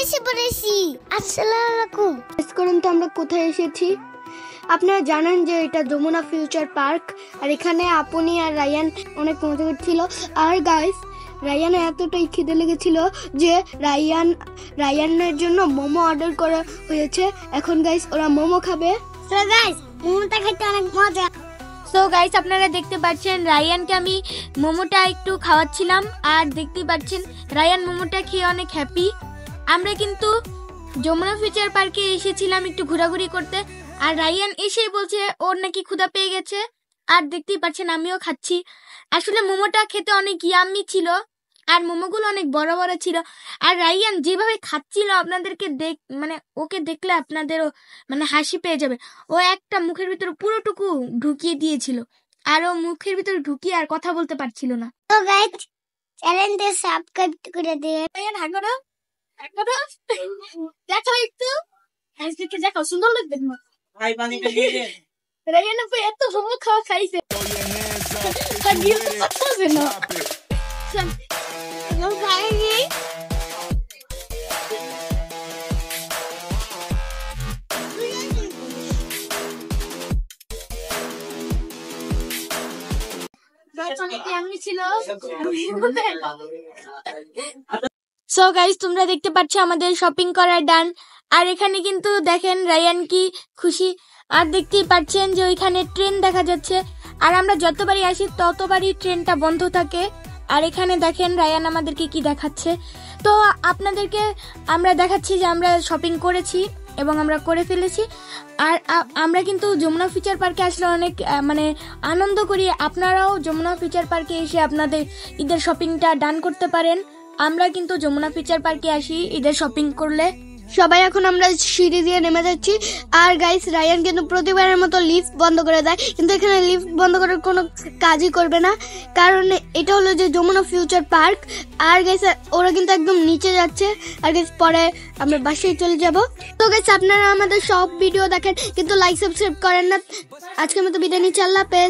এসে পড়েছি। আসসালামু আলাইকুম। করুন তো আমরা কোথায় এসেছি? আপনারা জানেন যে এটা যমুনা ফিউচার পার্ক, আর এখানে আপনি আর রায়ান অনেক মজা করছিল। আর গাইস, রায়ানের এতটাই খিদে লেগেছিল যে রায়ানের জন্য মোমো অর্ডার করা হয়েছে। এখন গাইস ওরা মোমো খাবে। সো গাইস, মোমোটা খেতে অনেক মজা। সো গাইস, আপনারা দেখতে পাচ্ছেন রায়ানকে আমি মোমোটা একটু খাওয়াচ্ছিলাম, আর দেখতে পাচ্ছেন রায়ান মোমোটা খেয়ে অনেক হ্যাপি। আমরা কিন্তু যমুনা ফিউচার পার্কে এসেছিলাম একটু ঘোরাঘুরি করতে, আর রায়ান এসেই বলছে ওর নাকি ক্ষুধা পেয়ে গেছে। আর দেখতেই পাচ্ছেন আমিও খাচ্ছি। আসলে মোমোটা খেতে অনেক ইয়াম্মি ছিল, আর মোমোগুলো অনেক বড় বড় ছিল। আর রায়ান যেভাবে খাচ্ছিল আপনাদেরকে ওকে দেখলে আপনাদেরও হাসি পেয়ে যাবে। ও একটা মুখের ভিতরে পুরোটুকু ঢুকিয়ে দিয়েছিল, আর ও মুখের ভিতরে ঢুকিয়ে আর কথা বলতে পারছিল না। তো গাইস, চ্যানেলটা সাবস্ক্রাইব করে দিন। রায়ান হাগো দেখো একটু আজকে দেখো সুন্দর লাগবে না? রায়ান আপু এত মোমো খাওয়া খাইছে, আর গিয়ে তো পারতেছে না। সো গাইস, তোমরা দেখতে পাচ্ছ আমাদের শপিং করার ডান। আর এখানে কিন্তু দেখেন রায়ান কি খুশি। আর দেখতেই পাচ্ছেন যে ওইখানে ট্রেন দেখা যাচ্ছে, আর আমরা যতবারই আসি ততবারই ট্রেনটা বন্ধ থাকে। আর এখানে দেখেন রায়ান আমাদেরকে কি দেখাচ্ছে। তো আপনাদেরকে আমরা দেখাচ্ছি যে আমরা শপিং করেছি এবং আমরা করে ফেলেছি। আর আমরা কিন্তু যমুনা ফিউচার পার্কে আসলে অনেক আনন্দ করি। আপনারাও যমুনা ফিউচার পার্কে এসে আপনাদের ঈদের শপিংটা ডান করতে পারেন। আমরা কিন্তু যমুনা ফিউচার পার্কে আসি ঈদের শপিং করলে। সবাই এখন আমরা সিঁড়ি দিয়ে নেমে যাচ্ছি। আর গাইস, রায়ান কিন্তু প্রতিবারের মতো লিফট বন্ধ করে দেয়, কিন্তু এখানে লিফট বন্ধ করার কোনো কাজই করবে না, কারণ এটা হলো যে যমুনা ফিউচার পার্ক। আর গাইস, ওরা কিন্তু একদম নিচে যাচ্ছে। আর গাইস, পরে আমরা বাসায় চলে যাব। তো গাইস, আপনারা আমাদের সব ভিডিও দেখেন কিন্তু লাইক সাবস্ক্রাইব করেন না। আজকের মতো বিদায় নিচ্ছি, আল্লাহ হাফেজ।